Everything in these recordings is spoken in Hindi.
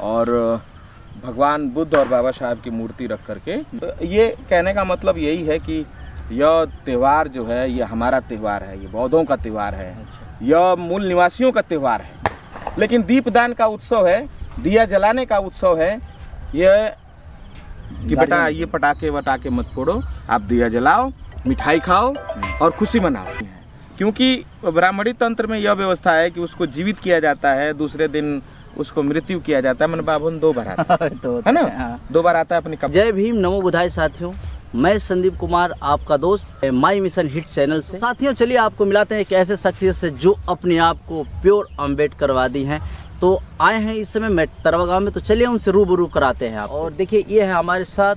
और भगवान बुद्ध और बाबा साहब की मूर्ति रख करके। तो ये कहने का मतलब यही है कि यह त्यौहार जो है ये हमारा त्यौहार है, ये बौद्धों का त्यौहार है, यह मूल निवासियों का त्यौहार है। लेकिन दीपदान का उत्सव है, दिया जलाने का उत्सव है। यह कि बेटा ये पटाखे वटाखे मत फोड़ो, आप दिया जलाओ, मिठाई खाओ और खुशी मनाओ। क्योंकि ब्राह्मणी तंत्र में यह व्यवस्था है कि उसको जीवित किया जाता है, दूसरे दिन उसको मृत्यु किया जाता है। मैंने बाबन 2 बार आता है, है ना? हाँ। 2 बार आता है अपनी जय भीम, नमो बुधाय साथियों। मैं संदीप कुमार, आपका दोस्त माई मिशन हिट चैनल से। साथियों चलिए आपको मिलाते हैं एक ऐसे शख्सियत से जो अपने आप को प्योर अम्बेडकरवादी हैं। तो आए हैं इस समय मैं तरवा गाँव में, तो चलिए उनसे रूबरू कराते हैं आप। और देखिए ये है हमारे साथ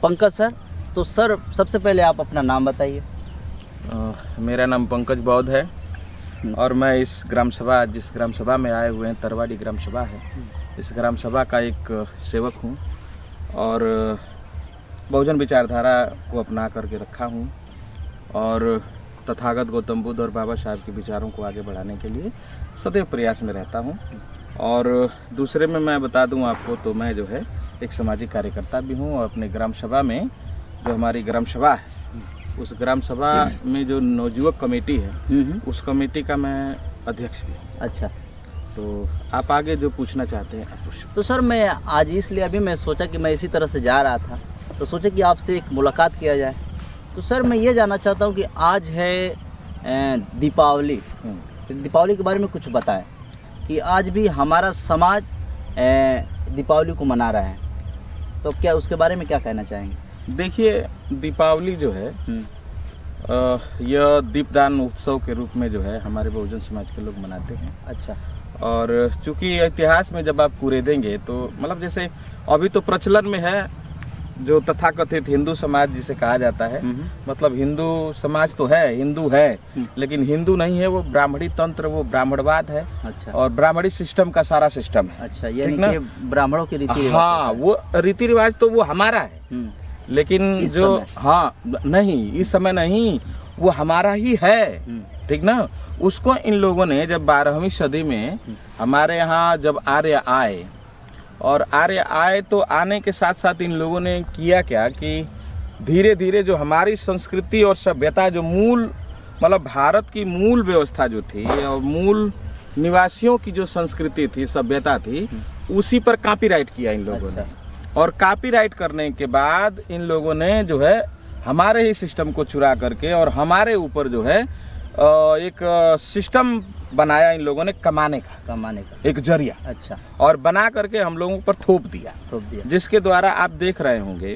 पंकज सर। तो सर सबसे पहले आप अपना नाम बताइए। मेरा नाम पंकज बौद्ध है और मैं इस ग्राम सभा, जिस ग्राम सभा में आए हुए हैं, तरवाड़ी ग्राम सभा है, इस ग्राम सभा का एक सेवक हूँ और बहुजन विचारधारा को अपना करके रखा हूँ और तथागत गौतम बुद्ध और बाबा साहब के विचारों को आगे बढ़ाने के लिए सदैव प्रयास में रहता हूँ। और दूसरे में मैं बता दूँ आपको, तो मैं जो है एक सामाजिक कार्यकर्ता भी हूँ और अपने ग्राम सभा में, जो हमारी ग्राम सभा है, उस ग्राम सभा में जो नवयुवक कमेटी है, उस कमेटी का मैं अध्यक्ष भी हूँ। अच्छा, तो आप आगे जो पूछना चाहते हैं आप पूछ। तो सर मैं आज इसलिए अभी मैं सोचा कि मैं इसी तरह से जा रहा था, तो सोचा कि आपसे एक मुलाकात किया जाए। तो सर मैं ये जानना चाहता हूँ कि आज है दीपावली, दीपावली के बारे में कुछ बताएं कि आज भी हमारा समाज दीपावली को मना रहा है, तो क्या उसके बारे में क्या कहना चाहेंगे? देखिए, दीपावली जो है यह दीपदान उत्सव के रूप में जो है हमारे बहुजन समाज के लोग मनाते हैं। अच्छा। और चूंकि इतिहास में जब आप पूरे देंगे तो मतलब जैसे अभी तो प्रचलन में है जो तथाकथित हिंदू समाज जिसे कहा जाता है, मतलब हिंदू समाज तो है, हिंदू है, लेकिन हिंदू नहीं है, वो ब्राह्मणी तंत्र, वो ब्राह्मणवाद है। अच्छा। और ब्राह्मणी सिस्टम का सारा सिस्टम है। अच्छा, यानी कि ब्राह्मणों के रीति रिवाज। हाँ, वो रीति रिवाज तो वो हमारा है, लेकिन जो हाँ नहीं, इस समय नहीं, वो हमारा ही है, ठीक ना? उसको इन लोगों ने जब 12वीं सदी में हमारे यहाँ जब आर्य आए, और आर्य आए तो आने के साथ साथ इन लोगों ने किया क्या कि धीरे धीरे जो हमारी संस्कृति और सभ्यता, जो मूल मतलब भारत की मूल व्यवस्था जो थी और मूल निवासियों की जो संस्कृति थी, सभ्यता थी, उसी पर कॉपीराइट किया इन लोगों ने। और कॉपीराइट करने के बाद इन लोगों ने जो है हमारे ही सिस्टम को चुरा करके और हमारे ऊपर जो है एक सिस्टम बनाया इन लोगों ने कमाने का एक जरिया। अच्छा। और बना करके हम लोगों पर थोप दिया, जिसके द्वारा आप देख रहे होंगे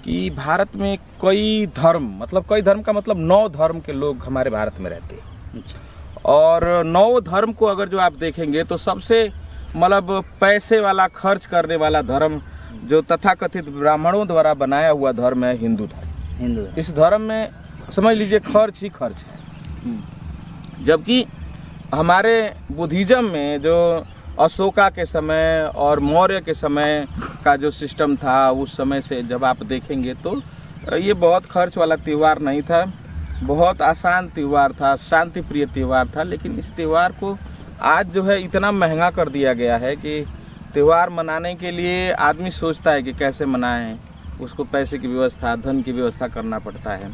कि भारत में कई धर्म, मतलब कई धर्म का मतलब 9 धर्म के लोग हमारे भारत में रहते हैं। अच्छा। और 9 धर्म को अगर जो आप देखेंगे तो सबसे मतलब पैसे वाला, खर्च करने वाला धर्म जो तथाकथित ब्राह्मणों द्वारा बनाया हुआ धर्म है हिंदू धर्म। इस धर्म में समझ लीजिए खर्च ही खर्च है। जबकि हमारे बुद्धिज्म में जो अशोका के समय और मौर्य के समय का जो सिस्टम था, उस समय से जब आप देखेंगे तो ये बहुत खर्च वाला त्यौहार नहीं था, बहुत आसान त्यौहार था, शांति प्रिय त्यौहार था। लेकिन इस त्यौहार को आज जो है इतना महंगा कर दिया गया है कि त्यौहार मनाने के लिए आदमी सोचता है कि कैसे मनाएं, उसको पैसे की व्यवस्था, धन की व्यवस्था करना पड़ता है।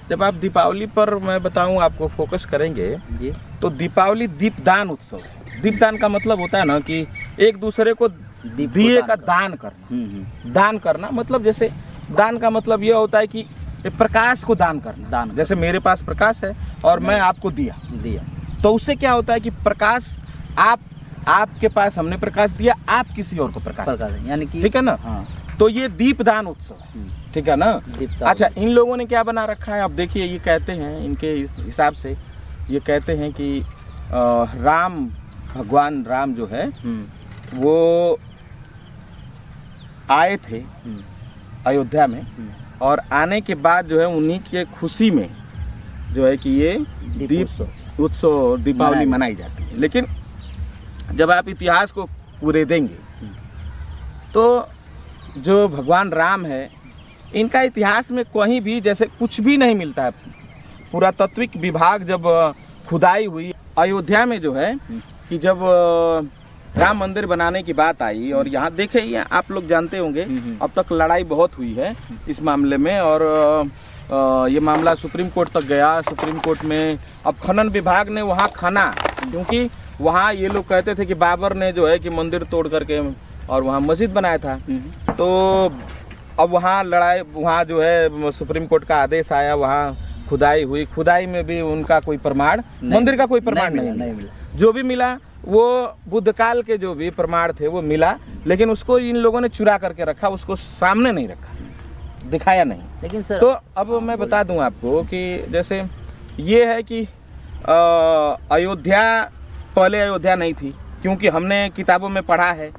जब आप दीपावली पर मैं बताऊं आपको फोकस करेंगे जी, तो दीपावली दीपदान उत्सव है। दीपदान का मतलब होता है ना कि एक दूसरे को दिए का दान करना। दान करना मतलब जैसे दान का मतलब यह होता है कि प्रकाश को दान करना। जैसे मेरे पास प्रकाश है और मैं आपको दिया, तो उससे क्या होता है कि प्रकाश आपके पास हमने प्रकाश दिया, आप किसी और को प्रकाश, यानी कि ठीक है ना? हाँ। तो ये दीपदान उत्सव है, ठीक है ना? अच्छा, इन लोगों ने क्या बना रखा है, अब देखिए, ये कहते हैं, इनके हिसाब से ये कहते हैं कि राम, भगवान राम जो है वो आए थे अयोध्या में, और आने के बाद जो है उन्हीं के खुशी में जो है कि ये दीप उत्सव, दीपावली मनाई जाती है। लेकिन जब आप इतिहास को पूरे देंगे तो जो भगवान राम है, इनका इतिहास में कहीं भी जैसे कुछ भी नहीं मिलता है। पुरातत्विक विभाग जब खुदाई हुई अयोध्या में जो है कि जब राम मंदिर बनाने की बात आई और यहाँ देखे ये आप लोग जानते होंगे अब तक लड़ाई बहुत हुई है इस मामले में और ये मामला सुप्रीम कोर्ट तक गया। सुप्रीम कोर्ट में अब खनन विभाग ने वहाँ खाना, क्योंकि वहाँ ये लोग कहते थे कि बाबर ने जो है कि मंदिर तोड़ करके और वहाँ मस्जिद बनाया था, तो अब वहाँ लड़ाई, वहाँ जो है सुप्रीम कोर्ट का आदेश आया, वहाँ खुदाई हुई, खुदाई में भी उनका कोई प्रमाण, मंदिर का कोई प्रमाण नहीं मिला। जो भी मिला वो बुद्ध काल के जो भी प्रमाण थे वो मिला, लेकिन उसको इन लोगों ने चुरा करके रखा, उसको सामने नहीं रखा, दिखाया नहीं। लेकिन सर, तो अब मैं बता दूं आपको कि जैसे ये है कि अयोध्या पहले अयोध्या नहीं थी, क्योंकि हमने किताबों में पढ़ा है,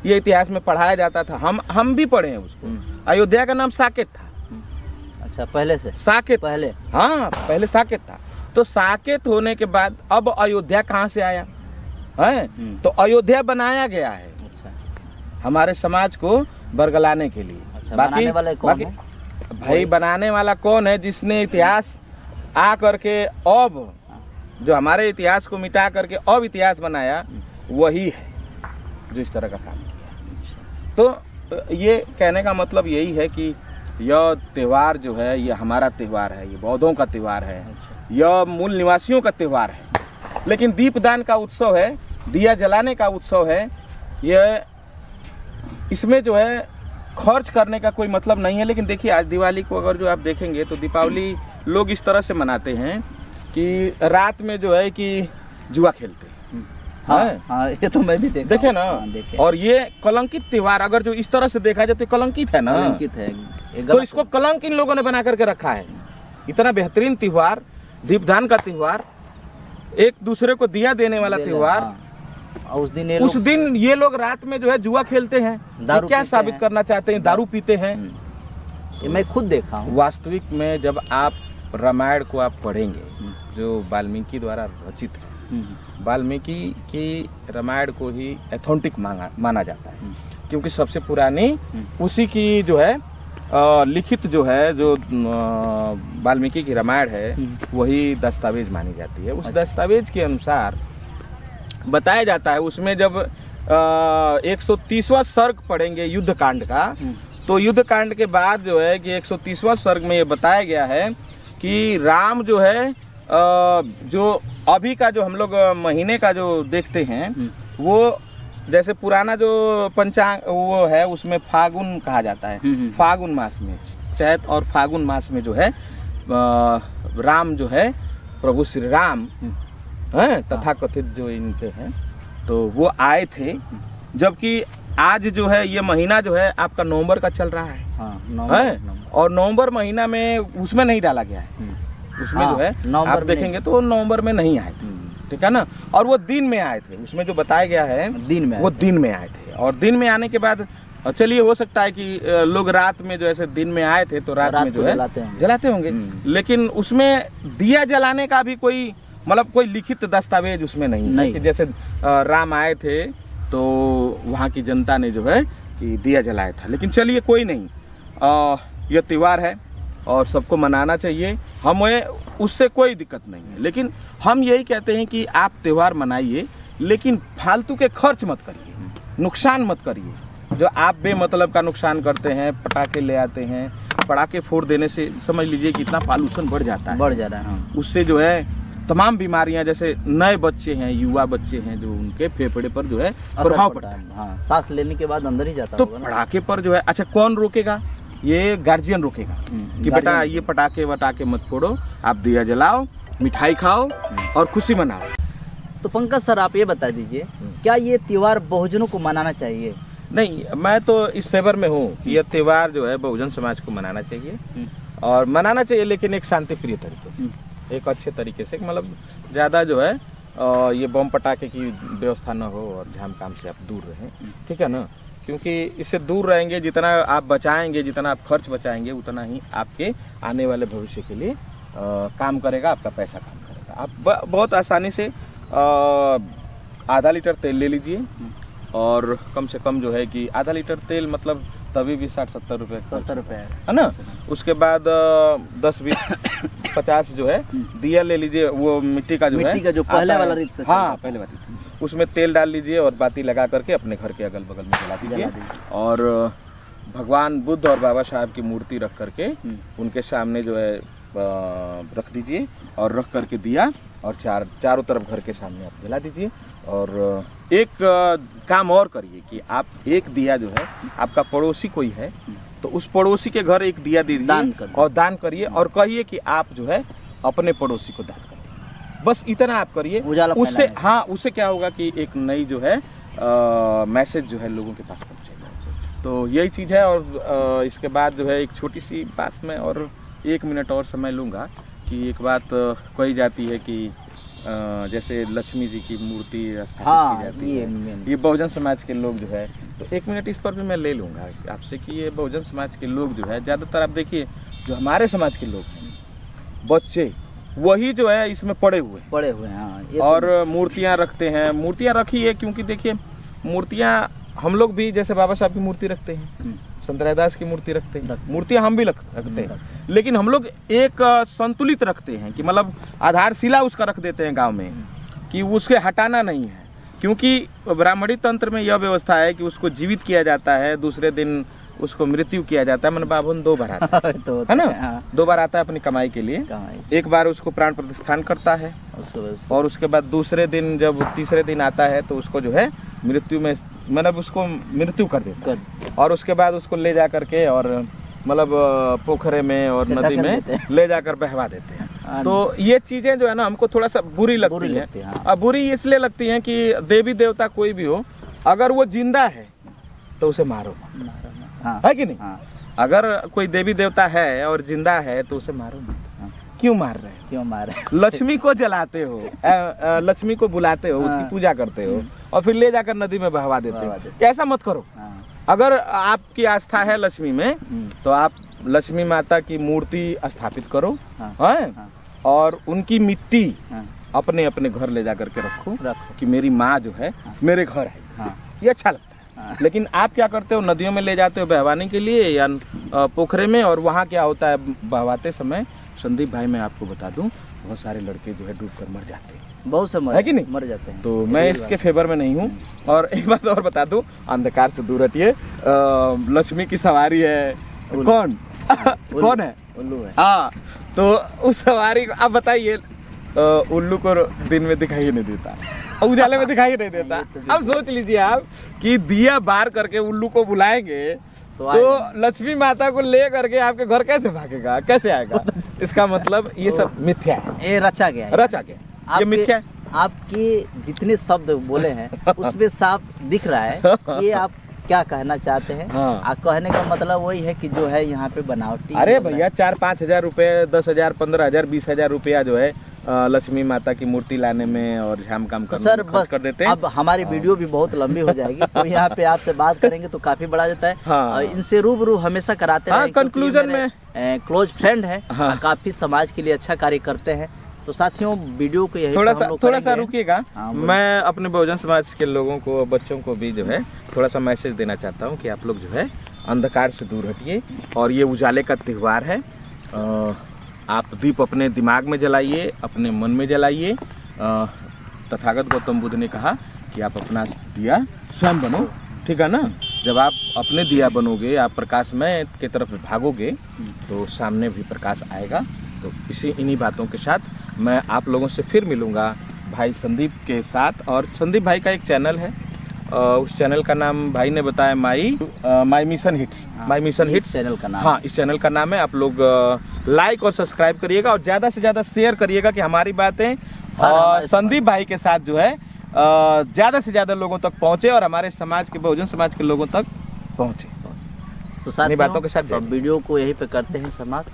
ये इतिहास में पढ़ाया जाता था, हम भी पढ़े हैं उसको। अयोध्या का नाम साकेत था। अच्छा, पहले से? साकेत पहले, हाँ पहले साकेत था। तो साकेत होने के बाद अब अयोध्या कहाँ से आया है? तो अयोध्या बनाया गया है हमारे समाज को बरगलाने के लिए। अच्छा, बनाने वाला कौन है? भाई बनाने वाला कौन है? जिसने इतिहास आ करके अब जो हमारे इतिहास को मिटा करके अब इतिहास बनाया, वही है जो इस तरह का काम किया। तो ये कहने का मतलब यही है कि यह त्यौहार जो है ये हमारा त्यौहार है, ये बौद्धों का त्यौहार है, यह मूल निवासियों का त्यौहार है। लेकिन दीपदान का उत्सव है, दिया जलाने का उत्सव है, यह इसमें जो है खर्च करने का कोई मतलब नहीं है। लेकिन देखिए आज दिवाली को अगर जो आप देखेंगे तो दीपावली लोग इस तरह से मनाते हैं कि रात में जो है कि जुआ खेलते हैं। हाँ, ये तो मैं भी देखे ना। और ये कलंकित त्योहार अगर जो इस तरह से देखा जाए तो कलंकित है ना, कलंकित है। तो इसको कलंक इन लोगों ने बना करके रखा है। इतना बेहतरीन त्योहार, दीपदान का त्योहार, एक दूसरे को दिया देने वाला त्योहार, उस दिन ये लोग रात में जो है जुआ खेलते हैं। दारू क्या साबित करना चाहते हैं? दारू पीते हैं। ये मैं खुद देखा हूँ। वास्तविक में जब आप रामायण को आप पढ़ेंगे जो वाल्मीकि द्वारा रचित है, वाल्मीकि की रामायण को ही एथेंटिक माना जाता है, क्योंकि सबसे पुरानी उसी की जो है लिखित जो है, जो वाल्मीकि की रामायण है वही दस्तावेज मानी जाती है। उस दस्तावेज के अनुसार बताया जाता है, उसमें जब 130वां सर्ग पढ़ेंगे युद्ध कांड का, तो युद्ध कांड के बाद जो है कि 130वां सर्ग में ये बताया गया है कि राम जो है जो अभी का जो हम लोग महीने का जो देखते हैं, वो जैसे पुराना जो पंचांग वो है उसमें फागुन कहा जाता है। फागुन मास में, चैत और फागुन मास में जो है राम जो है प्रभु श्री राम हैं तथा कथित जो इनके हैं, तो वो आए थे। जबकि आज जो है ये महीना जो है आपका नवंबर का चल रहा है, नवंबर। और नवंबर महीना में उसमें नहीं डाला गया है, उसमें जो है आप देखेंगे तो नवंबर में नहीं आए थे, ठीक है ना। और वो दिन में आए थे, उसमें जो बताया गया है दिन में, वो दिन में आए थे। और दिन में आने के बाद चलिए हो सकता है कि लोग रात में जो ऐसे दिन में आए थे तो रात में जो है जलाते होंगे, लेकिन उसमें दिया जलाने का भी कोई मतलब कोई लिखित दस्तावेज उसमें नहीं है कि जैसे राम आए थे तो वहाँ की जनता ने जो है कि दिया जलाया था। लेकिन चलिए कोई नहीं, यह त्यौहार है और सबको मनाना चाहिए, हमें उससे कोई दिक्कत नहीं है। लेकिन हम यही कहते हैं कि आप त्यौहार मनाइए, लेकिन फालतू के खर्च मत करिए, नुकसान मत करिए। जो आप बेमतलब का नुकसान करते हैं, पटाखे ले आते हैं, पटाखे फोड़ देने से समझ लीजिए कि इतना पॉल्यूशन बढ़ जाता है, बढ़ जा रहा है। उससे जो है तमाम बीमारियां, जैसे नए बच्चे हैं, युवा बच्चे हैं, जो उनके फेफड़े पर जो है प्रभाव पड़ता है। हाँ, सांस लेने के बाद अंदर ही जाता तो पटाखे पर जो है, अच्छा कौन रोकेगा? ये गार्जियन रोकेगा कि बेटा ये पटाखे वटाखे मत फोड़ो, आप दिया जलाओ, मिठाई खाओ और खुशी मनाओ। तो पंकज सर आप ये बता दीजिए, क्या ये त्योहार बहुजनों को मनाना चाहिए? नहीं, मैं तो इस फेवर में हूँ कि यह त्यौहार जो है बहुजन समाज को मनाना चाहिए और मनाना चाहिए, लेकिन एक शांति प्रिय तरीके से, एक अच्छे तरीके से, मतलब ज़्यादा जो है ये बम पटाखे की व्यवस्था न हो और झाम काम से आप दूर रहें, ठीक है ना। क्योंकि इससे दूर रहेंगे, जितना आप बचाएंगे, जितना आप खर्च बचाएंगे, उतना ही आपके आने वाले भविष्य के लिए काम करेगा, आपका पैसा काम करेगा। आप बहुत आसानी से आधा लीटर तेल ले लीजिए और कम से कम जो है कि आधा लीटर तेल मतलब तभी भी 60-70 रुपये, 70 रुपये है ना। उसके बाद 10-20-50 जो है दिया ले लीजिए, वो मिट्टी का जो है, पहले वाला रीत से, हाँ पहले वाली, उसमें तेल डाल लीजिए और बाती लगा करके अपने घर के अगल बगल में जला दीजिए। और भगवान बुद्ध और बाबा साहब की मूर्ति रख करके उनके सामने जो है रख दीजिए और रख करके दिया और चारों तरफ घर के सामने आप जला दीजिए। और एक काम और करिए कि आप एक दिया जो है आपका पड़ोसी कोई है तो उस पड़ोसी के घर एक दिया दे दीजिए और दान करिए और कहिए कि आप जो है अपने पड़ोसी को दान करिए। बस इतना आप करिए। उससे हाँ, उससे क्या होगा कि एक नई जो है मैसेज जो है लोगों के पास पहुँचेगा। तो यही चीज़ है। और इसके बाद जो है एक छोटी सी बात में और 1 मिनट और समय लूँगा कि एक बात कही जाती है कि जैसे लक्ष्मी जी की मूर्ति स्थापित की जाती है, ये बहुजन समाज के लोग जो है, तो 1 मिनट इस पर भी मैं ले लूँगा आपसे कि ये बहुजन समाज के लोग जो है ज़्यादातर आप देखिए जो हमारे समाज के लोग हैं बच्चे वही जो है इसमें पड़े हुए हैं। हाँ, और मूर्तियाँ रखते हैं। मूर्तियाँ रखी है क्योंकि देखिए मूर्तियाँ हम लोग भी जैसे बाबा साहब की मूर्ति रखते हैं, संत रैदास की मूर्ति रखते हैं, मूर्तियाँ हम भी रखते हैं, लेकिन हम लोग एक संतुलित रखते हैं कि मतलब आधारशिला उसका रख देते हैं गांव में कि उसके हटाना नहीं है। क्योंकि ब्राह्मणी तंत्र में यह व्यवस्था है कि उसको जीवित किया जाता है, दूसरे दिन उसको मृत्यु किया जाता है। मन बाभन 2 बार आता है है ना। 2 बार आता है अपनी कमाई के लिए। एक बार उसको प्राण प्रतिष्ठान करता है और उसके बाद दूसरे दिन जब तीसरे दिन आता है तो उसको जो है मृत्यु में मतलब उसको मृत्यु कर देता है और उसके बाद उसको ले जा करके और मतलब पोखरे में और नदी में ले जाकर बहवा देते हैं। तो ये चीजें जो है ना हमको थोड़ा सा बुरी लगती है। अब बुरी इसलिए लगती है कि देवी देवता कोई भी हो अगर वो जिंदा है तो उसे मारो, है कि नहीं। अगर कोई देवी देवता है और जिंदा है तो उसे मारो मत। क्यों मार रहे हो? लक्ष्मी को जलाते हो, लक्ष्मी को बुलाते हो, उसकी पूजा करते हो और फिर ले जाकर नदी में बहवा देते हो। ऐसा मत करो। अगर आपकी आस्था है लक्ष्मी में तो आप लक्ष्मी माता की मूर्ति स्थापित करो है और उनकी मिट्टी अपने अपने घर ले जाकर के रखो कि मेरी माँ जो है मेरे घर है। ये अच्छा लगता है। लेकिन आप क्या करते हो, नदियों में ले जाते हो बहवाने के लिए या पोखरे में, और वहाँ क्या होता है बहवाते समय संदीप भाई मैं आपको बता दूं बहुत सारे लड़के जो है डूबकर मर जाते हैं। बहुत से है कि नहीं मर जाते हैं। तो मैं इसके फेवर में नहीं हूँ। और एक बात और बता दूं, अंधकार से दूर हटिए। लक्ष्मी की सवारी है कौन कौन है? उल्लू है। हाँ, तो उस सवारी को आप बताइए, उल्लू को दिन में दिखाई नहीं देता, उजाले में दिखाई नहीं देता। अब सोच लीजिए आप कि दिया बार करके उल्लू को बुलाएंगे तो लक्ष्मी माता को ले करके आपके घर कैसे भागेगा, कैसे आएगा? इसका मतलब ये सब मिथ्या है, ये रचा गया है, ये मिथ्या है। आपकी जितने शब्द बोले हैं उसमें साफ दिख रहा है कि आप क्या कहना चाहते हैं। आप कहने का मतलब वही है कि जो है यहाँ पे बनावटी। अरे भैया 4-5 हजार रुपए, 10,000, 15,000, 20,000 रुपया जो है लक्ष्मी माता की मूर्ति लाने में और झाम काम करने में खर्च कर देते हैं। अब हमारी वीडियो भी बहुत लंबी हो जाएगी तो यहाँ पे आपसे बात करेंगे तो काफी बड़ा जाता है। हाँ। इनसे रूबरू हमेशा कराते हैं। कंक्लूजन में क्लोज फ्रेंड है। हाँ। काफी समाज के लिए अच्छा कार्य करते हैं। तो साथियों वीडियो को यही थोड़ा सा रुकिएगा। मैं अपने बहुजन समाज के लोगों को, बच्चों को भी जो है थोड़ा सा मैसेज देना चाहता हूँ कि आप लोग जो है अंधकार से दूर हटिए और ये उजाले का त्यौहार है। आप दीप अपने दिमाग में जलाइए, अपने मन में जलाइए। तथागत गौतम बुद्ध ने कहा कि आप अपना दिया स्वयं बनो, ठीक है ना। जब आप अपने दिया बनोगे, आप प्रकाशमय की तरफ भागोगे तो सामने भी प्रकाश आएगा। तो इन्हीं बातों के साथ मैं आप लोगों से फिर मिलूँगा भाई संदीप के साथ। और संदीप भाई का एक चैनल है, उस चैनल का नाम भाई ने बताया माई मिशन हिट्स। माई मिशन हिट्स चैनल का नाम। हाँ, इस चैनल का नाम है। आप लोग लाइक और सब्सक्राइब करिएगा और ज़्यादा से ज़्यादा शेयर करिएगा कि हमारी बातें संदीप भाई के साथ जो है ज़्यादा से ज़्यादा लोगों तक पहुँचे और हमारे समाज के, बहुजन समाज के लोगों तक पहुँचे। तो साथ बातों के साथ वीडियो को यहीं पे करते हैं समाप्त।